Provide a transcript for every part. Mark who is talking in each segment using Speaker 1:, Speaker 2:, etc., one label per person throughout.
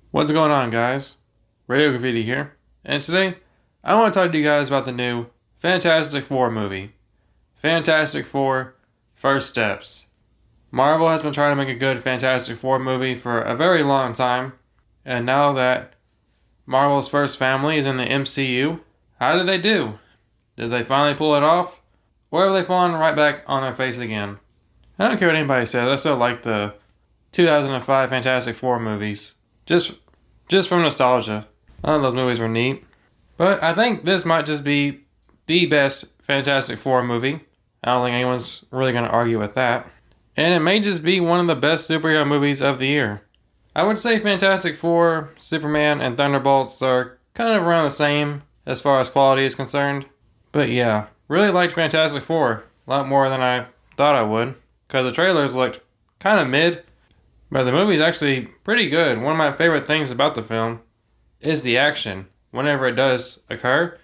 Speaker 1: What's going on, guys? Radio Graffiti here, and today I want to talk to you guys about the new Fantastic Four movie, Fantastic Four: First Steps. Marvel has been trying to make a good Fantastic Four movie for a very long time, and now that Marvel's first family is in the MCU, how did they do? Did they finally pull it off, or have they fallen right back on their face again? I don't care what anybody says, I still like the 2005 Fantastic Four movies. Just from nostalgia. I thought those movies were neat. But I think this might just be the best Fantastic Four movie. I don't think anyone's really going to argue with that. And it may just be one of the best superhero movies of the year. I would say Fantastic Four, Superman, and Thunderbolts are kind of around the same as far as quality is concerned. But yeah, really liked Fantastic Four a lot more than I thought I would. Because the trailers looked kind of mid. But the movie's actually pretty good. One of my favorite things about the film is the action, whenever it does occur.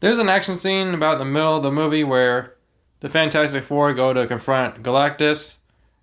Speaker 1: There's an action scene about the middle of the movie where the Fantastic Four go to confront Galactus,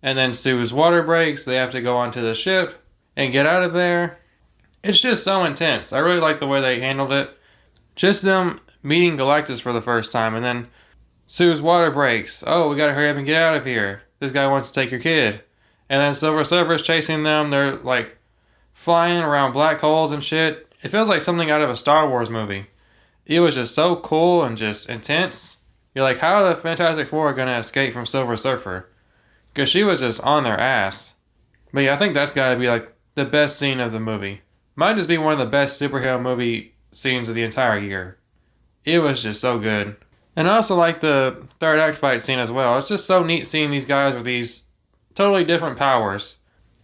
Speaker 1: and then Sue's water breaks, they have to go onto the ship and get out of there. It's just so intense. I really like the way they handled it. Just them meeting Galactus for the first time, and then Sue's water breaks. Oh, we gotta hurry up and get out of here. This guy wants to take your kid. And then Silver Surfer's chasing them. They're like flying around black holes and shit. It feels like something out of a Star Wars movie. It was just so cool and just intense. You're like, how are the Fantastic Four going to escape from Silver Surfer? Because she was just on their ass. But yeah, I think that's got to be like the best scene of the movie. Might just be one of the best superhero movie scenes of the entire year. It was just so good. And I also like the third act fight scene as well. It's just so neat seeing these guys with these totally different powers,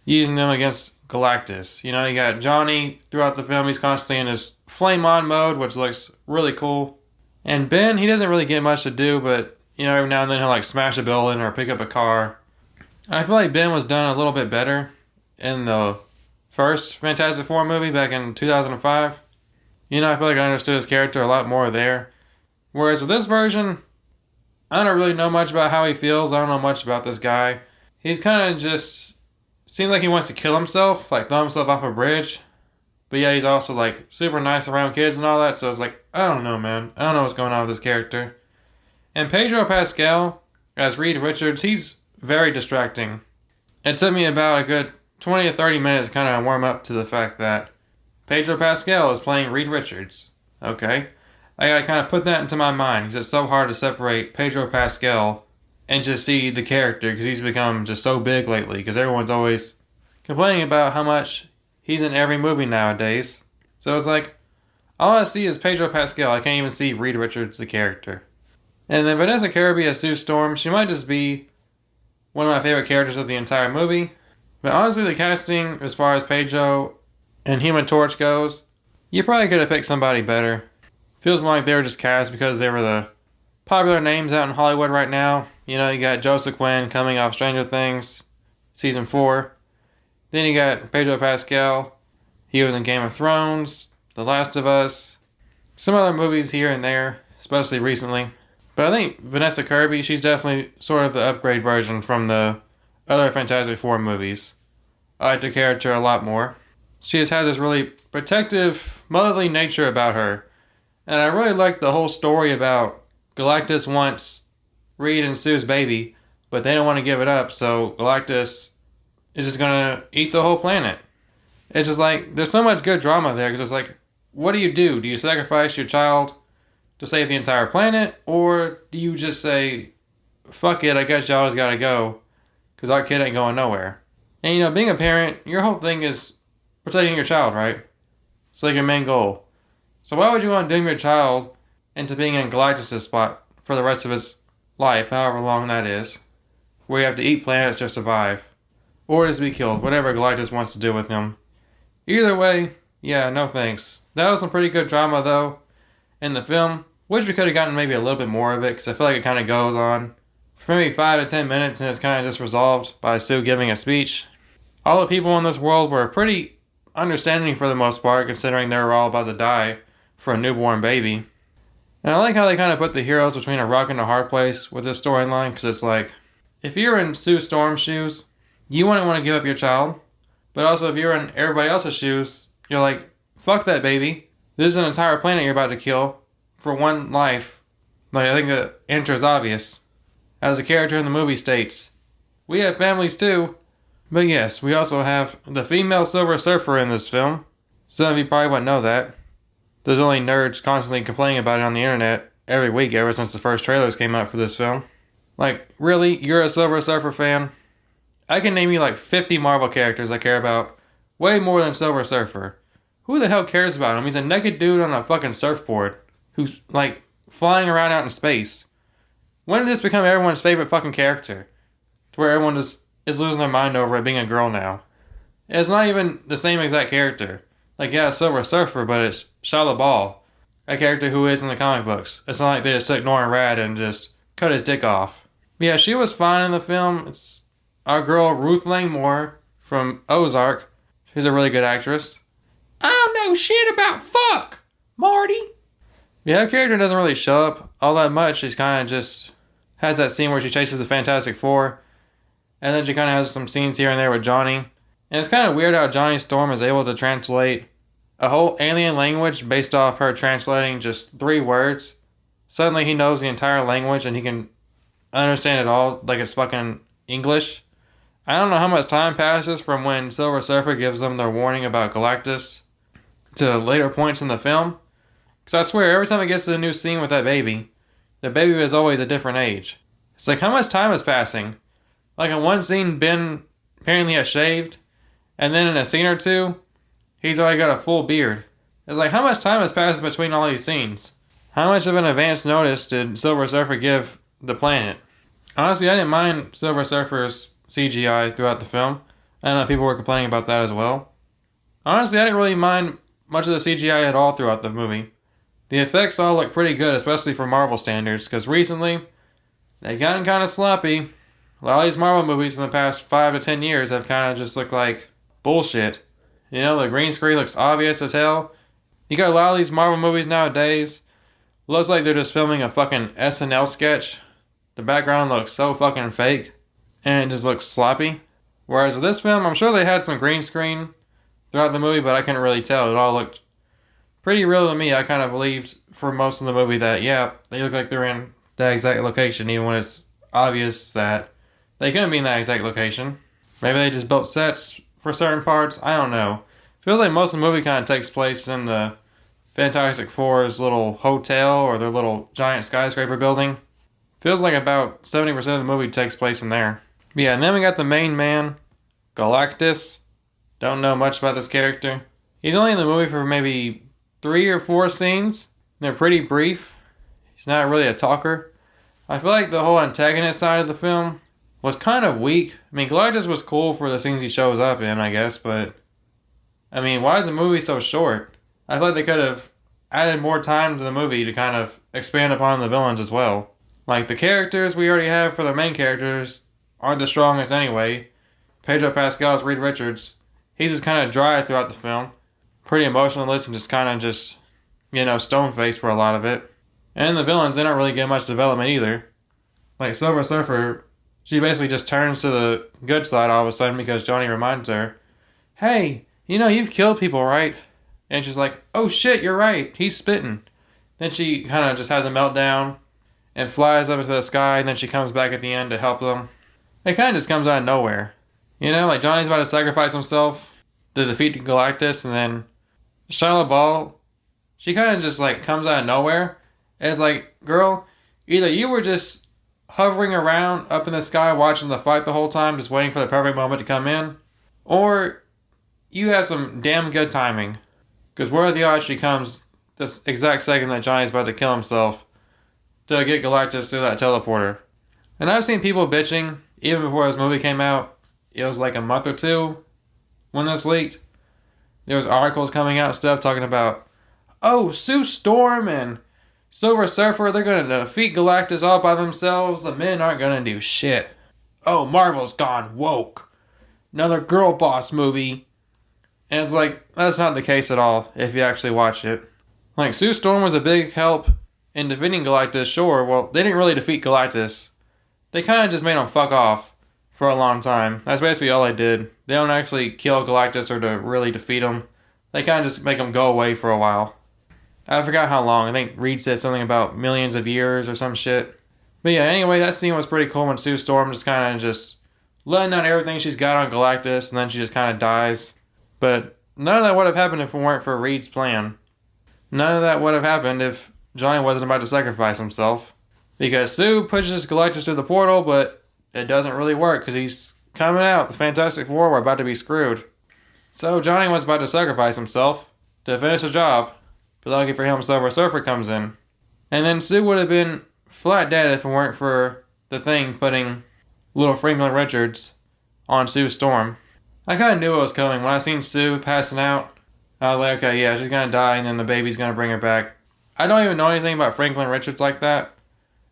Speaker 1: using them against Galactus. You know, you got Johnny throughout the film, he's constantly in his flame on mode, which looks really cool. And Ben, he doesn't really get much to do, but, you know, every now and then he'll like smash a building or pick up a car. I feel like Ben was done a little bit better in the first Fantastic Four movie back in 2005. You know, I feel like I understood his character a lot more there. Whereas with this version, I don't really know much about how he feels. I don't know much about this guy. He's kind of just seems like he wants to kill himself, like throw himself off a bridge. But yeah, he's also like super nice around kids and all that. So it's like, I don't know, man. I don't know what's going on with this character. And Pedro Pascal as Reed Richards, he's very distracting. It took me about a good 20 to 30 minutes to kind of warm up to the fact that Pedro Pascal is playing Reed Richards. Okay. I gotta kind of put that into my mind because it's so hard to separate Pedro Pascal and just see the character because he's become just so big lately because everyone's always complaining about how much he's in every movie nowadays. So it's like, all I see is Pedro Pascal. I can't even see Reed Richards, the character. And then Vanessa Kirby as Sue Storm, she might just be one of my favorite characters of the entire movie. But honestly, the casting as far as Pedro and Human Torch goes, you probably could have picked somebody better. Feels more like they were just cast because they were the popular names out in Hollywood right now. You know, you got Joseph Quinn coming off Stranger Things, Season 4. Then you got Pedro Pascal. He was in Game of Thrones, The Last of Us, some other movies here and there, especially recently. But I think Vanessa Kirby, she's definitely sort of the upgrade version from the other Fantastic Four movies. I like her character a lot more. She just has this really protective, motherly nature about her. And I really like the whole story about Galactus wants Reed and Sue's baby, but they don't want to give it up, so Galactus is just gonna eat the whole planet. It's just like, there's so much good drama there, because it's like, what do? Do you sacrifice your child to save the entire planet, or do you just say, fuck it, I guess y'all just gotta go, because our kid ain't going nowhere? And you know, being a parent, your whole thing is protecting your child, right? It's like your main goal. So why would you want to doom your child into being in Galactus' spot for the rest of his life, however long that is, where you have to eat planets to survive, or just be killed, whatever Galactus wants to do with him. Either way, yeah, no thanks. That was some pretty good drama, though, in the film. Wish we could have gotten maybe a little bit more of it, because I feel like it kind of goes on for maybe 5 to 10 minutes, and it's kind of just resolved by Sue giving a speech. All the people in this world were pretty understanding for the most part, considering they were all about to die for a newborn baby. And I like how they kind of put the heroes between a rock and a hard place with this storyline, because it's like, if you're in Sue Storm's shoes, you wouldn't want to give up your child. But also, if you're in everybody else's shoes, you're like, fuck that baby. This is an entire planet you're about to kill for one life. Like, I think the answer is obvious. As the character in the movie states, we have families too. But yes, we also have the female Silver Surfer in this film. Some of you probably wouldn't know that. There's only nerds constantly complaining about it on the internet every week ever since the first trailers came out for this film. Like, really? You're a Silver Surfer fan? I can name you like 50 Marvel characters I care about way more than Silver Surfer. Who the hell cares about him? He's a naked dude on a fucking surfboard who's like flying around out in space. When did this become everyone's favorite fucking character? To where everyone just is losing their mind over it being a girl now. It's not even the same exact character. Like, yeah, Silver Surfer, but it's Shalla-Bal, a character who is in the comic books. It's not like they just took Norrin Rad and just cut his dick off. But yeah, she was fine in the film. It's our girl Ruth Langmore from Ozark. She's a really good actress. I don't know shit about fuck, Marty. Yeah, her character doesn't really show up all that much. She's kind of just has that scene where she chases the Fantastic Four. And then she kind of has some scenes here and there with Johnny. And it's kind of weird how Johnny Storm is able to translate a whole alien language based off her translating just 3 words. Suddenly he knows the entire language and he can understand it all like it's fucking English. I don't know how much time passes from when Silver Surfer gives them their warning about Galactus to later points in the film. Because I swear, every time it gets to the new scene with that baby, the baby is always a different age. It's like, how much time is passing? Like in one scene, Ben apparently has shaved, and then in a scene or two, he's already got a full beard. It's like, how much time has passed between all these scenes? How much of an advance notice did Silver Surfer give the planet? Honestly, I didn't mind Silver Surfer's CGI throughout the film. I know people were complaining about that as well. Honestly, I didn't really mind much of the CGI at all throughout the movie. The effects all look pretty good, especially for Marvel standards, because recently, they've gotten kind of sloppy. A lot of these Marvel movies in the past 5 to 10 years have kind of just looked like bullshit. You know, the green screen looks obvious as hell. You got a lot of these Marvel movies nowadays, looks like they're just filming a fucking SNL sketch. The background looks so fucking fake, and it just looks sloppy. Whereas with this film, I'm sure they had some green screen throughout the movie, but I couldn't really tell. It all looked pretty real to me. I kind of believed for most of the movie that, yeah, they look like they're in that exact location, even when it's obvious that they couldn't be in that exact location. Maybe they just built sets for certain parts. I don't know. Feels like most of the movie kind of takes place in the Fantastic Four's little hotel or their little giant skyscraper building. Feels like about 70% of the movie takes place in there. But yeah, and then we got the main man, Galactus. Don't know much about this character. He's only in the movie for maybe 3 or 4 scenes. They're pretty brief. He's not really a talker. I feel like the whole antagonist side of the film was kind of weak. I mean, Galactus was cool for the scenes he shows up in, I guess, but I mean, why is the movie so short? I feel like they could have added more time to the movie to kind of expand upon the villains as well. Like, the characters we already have for the main characters aren't the strongest anyway. Pedro Pascal's Reed Richards, he's just kind of dry throughout the film. Pretty emotionless and just kind of just, you know, stone-faced for a lot of it. And the villains, they don't really get much development either. Like, Silver Surfer, she basically just turns to the good side all of a sudden because Johnny reminds her, hey, you know, you've killed people, right? And she's like, oh shit, you're right, he's spitting. Then she kind of just has a meltdown and flies up into the sky, and then she comes back at the end to help them. It kind of just comes out of nowhere. You know, like Johnny's about to sacrifice himself to defeat Galactus, and then Shalla-Bal, she kind of just like comes out of nowhere. And it's like, girl, either you were just hovering around up in the sky watching the fight the whole time, just waiting for the perfect moment to come in, or you have some damn good timing. Because where are the odds she comes this exact second that Johnny's about to kill himself to get Galactus through that teleporter? And I've seen people bitching, even before this movie came out. It was like a month or 2 when this leaked. There was articles coming out and stuff talking about, oh, Sue Storm and Silver Surfer, they're going to defeat Galactus all by themselves. The men aren't going to do shit. Oh, Marvel's gone woke. Another girl boss movie. And it's like, that's not the case at all if you actually watch it. Like, Sue Storm was a big help in defeating Galactus, sure. Well, they didn't really defeat Galactus. They kind of just made him fuck off for a long time. That's basically all they did. They don't actually kill Galactus or to really defeat him they kind of just make them go away for a while. I forgot how long. I think Reed said something about millions of years or some shit. But yeah, anyway, that scene was pretty cool when Sue Storm just kind of just letting out everything she's got on Galactus, and then she just kind of dies. But none of that would have happened if it weren't for Reed's plan. None of that would have happened if Johnny wasn't about to sacrifice himself. Because Sue pushes Galactus through the portal, but it doesn't really work because he's coming out. The Fantastic Four were about to be screwed. So Johnny was about to sacrifice himself to finish the job. But lucky for him, Silver Surfer comes in. And then Sue would have been flat dead if it weren't for the Thing putting little Franklin Richards on Sue Storm. I kind of knew it was coming. When I seen Sue passing out, I was like, okay, yeah, she's gonna die and then the baby's gonna bring her back. I don't even know anything about Franklin Richards like that.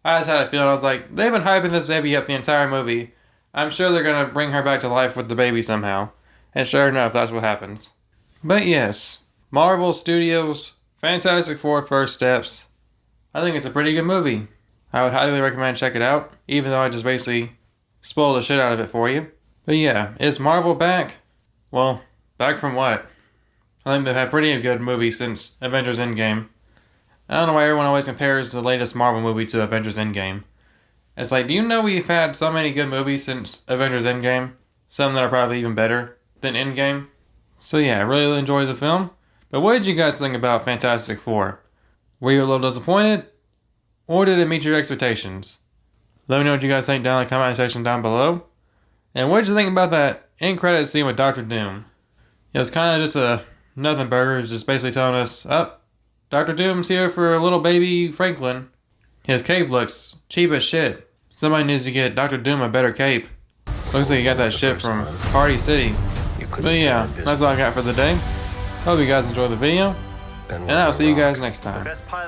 Speaker 1: I just had a feeling, I was like, they've been hyping this baby up the entire movie. I'm sure they're gonna bring her back to life with the baby somehow. And sure enough, that's what happens. But yes, Marvel Studios' Fantastic Four First Steps. I think it's a pretty good movie. I would highly recommend check it out, even though I just basically spoiled the shit out of it for you. But yeah, is Marvel back? Well, back from what? I think they've had pretty good movies since Avengers Endgame. I don't know why everyone always compares the latest Marvel movie to Avengers Endgame. It's like, do you know we've had so many good movies since Avengers Endgame? Some that are probably even better than Endgame. So yeah, I really enjoyed the film. But what did you guys think about Fantastic Four? Were you a little disappointed? Or did it meet your expectations? Let me know what you guys think down in the comment section down below. And what did you think about that end credit scene with Dr. Doom? It was kind of just a nothing burger. It was just basically telling us, Dr. Doom's here for a little baby Franklin. His cape looks cheap as shit. Somebody needs to get Dr. Doom a better cape. Looks like he got that shit from Party City. But yeah, that's all I got for the day. Hope you guys enjoyed the video. And I'll see you guys next time.